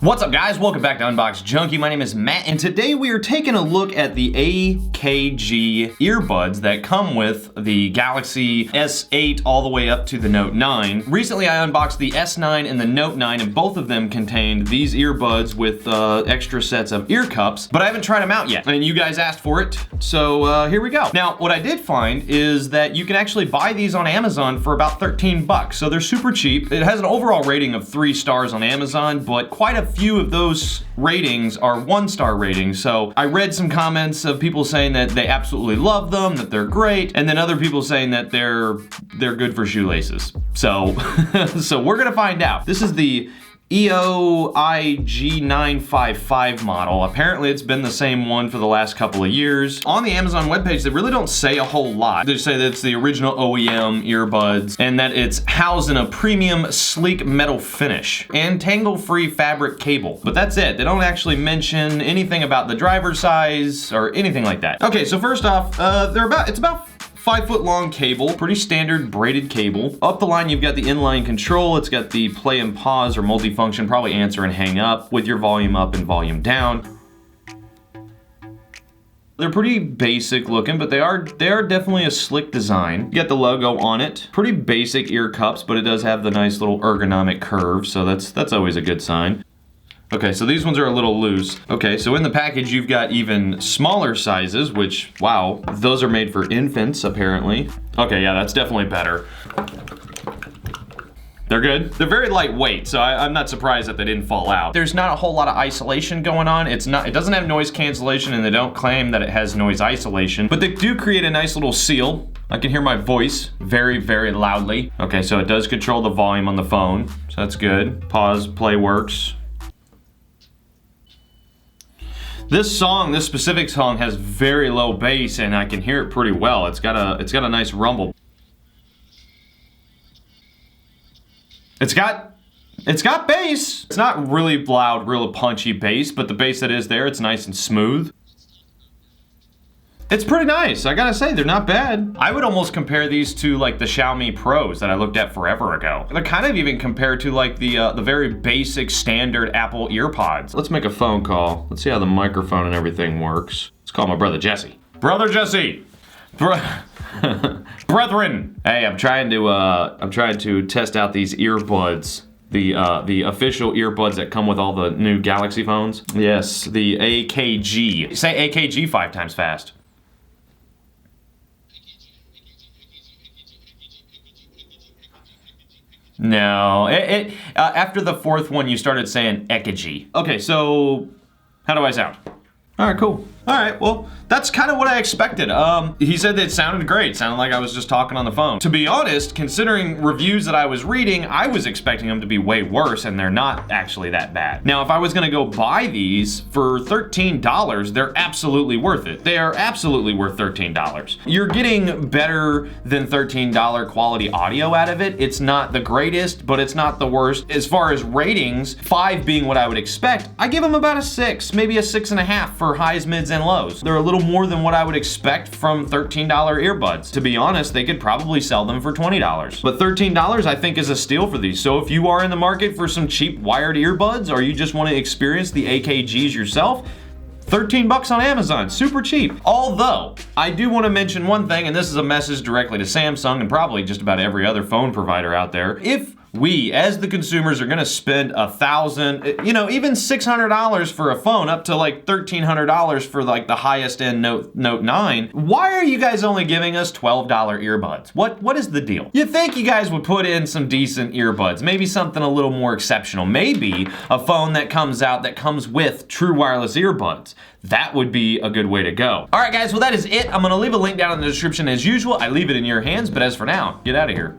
What's up, guys? Welcome back to Unbox Junkie. My name is Matt, and today we are taking a look at the AKG earbuds that come with the Galaxy S8 all the way up to the Note 9. Recently, I unboxed the S9 and the Note 9, and both of them contained these earbuds with extra sets of ear cups, but I haven't tried them out yet, and you guys asked for it, so here we go. Now, what I did find is that you can actually buy these on Amazon for about 13 bucks, so they're super cheap. It has an overall rating of 3 stars on Amazon, but quite a few of those ratings are 1-star ratings. So I read some comments of people saying that they absolutely love them, that they're great, and then other people saying that they're good for shoelaces. So so we're gonna find out. This is the EOIG955 model. Apparently it's been the same one for the last couple of years. On the Amazon webpage, they really don't say a whole lot. They say that it's the original OEM earbuds and that it's housed in a premium sleek metal finish and tangle-free fabric cable. But that's it. They don't actually mention anything about the driver size or anything like that. Okay, so first off, it's about 5-foot long cable, pretty standard braided cable. Up the line, you've got the inline control. It's got the play and pause or multifunction, probably answer and hang up with your volume up and volume down. They're pretty basic looking, but they are definitely a slick design. You got the logo on it. Pretty basic ear cups, but it does have the nice little ergonomic curve, so that's always a good sign. Okay, so these ones are a little loose. Okay, so in the package, you've got even smaller sizes, which, wow, those are made for infants, apparently. Okay, yeah, that's definitely better. They're good. They're very lightweight, so I'm not surprised that they didn't fall out. There's not a whole lot of isolation going on. It doesn't have noise cancellation, and they don't claim that it has noise isolation, but they do create a nice little seal. I can hear my voice very, very loudly. Okay, so it does control the volume on the phone, so that's good. Pause, play works. This specific song has very low bass, and I can hear it pretty well. It's got a nice rumble. It's got bass. It's not really loud, real punchy bass, but the bass that is there, it's nice and smooth. It's pretty nice, I gotta say, they're not bad. I would almost compare these to like the Xiaomi Pros that I looked at forever ago. They're kind of even compared to like the very basic standard Apple EarPods. Let's make a phone call. Let's see how the microphone and everything works. Let's call my brother Jesse. Brother Jesse! Brethren! Hey, I'm trying to test out these earbuds. The official earbuds that come with all the new Galaxy phones. Yes, the AKG. Say AKG 5 times fast. No, after the 4th one, you started saying AKG. Okay, so how do I sound? All right, cool. All right, well, that's kind of what I expected. He said that it sounded great. Sounded like I was just talking on the phone. To be honest, considering reviews that I was reading, I was expecting them to be way worse, and they're not actually that bad. Now, if I was gonna go buy these for $13, they're absolutely worth it. They are absolutely worth $13. You're getting better than $13 quality audio out of it. It's not the greatest, but it's not the worst. As far as ratings, 5 being what I would expect, I give them about a 6, maybe a 6.5 for highs, mids, and lows. They're a little more than what I would expect from $13 earbuds. To be honest, they could probably sell them for $20. But $13 I think is a steal for these. So if you are in the market for some cheap wired earbuds, or you just want to experience the AKGs yourself, 13 bucks on Amazon, super cheap. Although, I do want to mention one thing, and this is a message directly to Samsung and probably just about every other phone provider out there. If we, as the consumers, are gonna spend $1,000, even $600 for a phone, up to like $1,300 for like the highest end Note 9, why are you guys only giving us $12 earbuds? What is the deal? You'd think you guys would put in some decent earbuds, maybe something a little more exceptional, maybe a phone that comes out that comes with true wireless earbuds. That would be a good way to go. All right, guys, well, that is it. I'm gonna leave a link down in the description as usual. I leave it in your hands, but as for now, get out of here.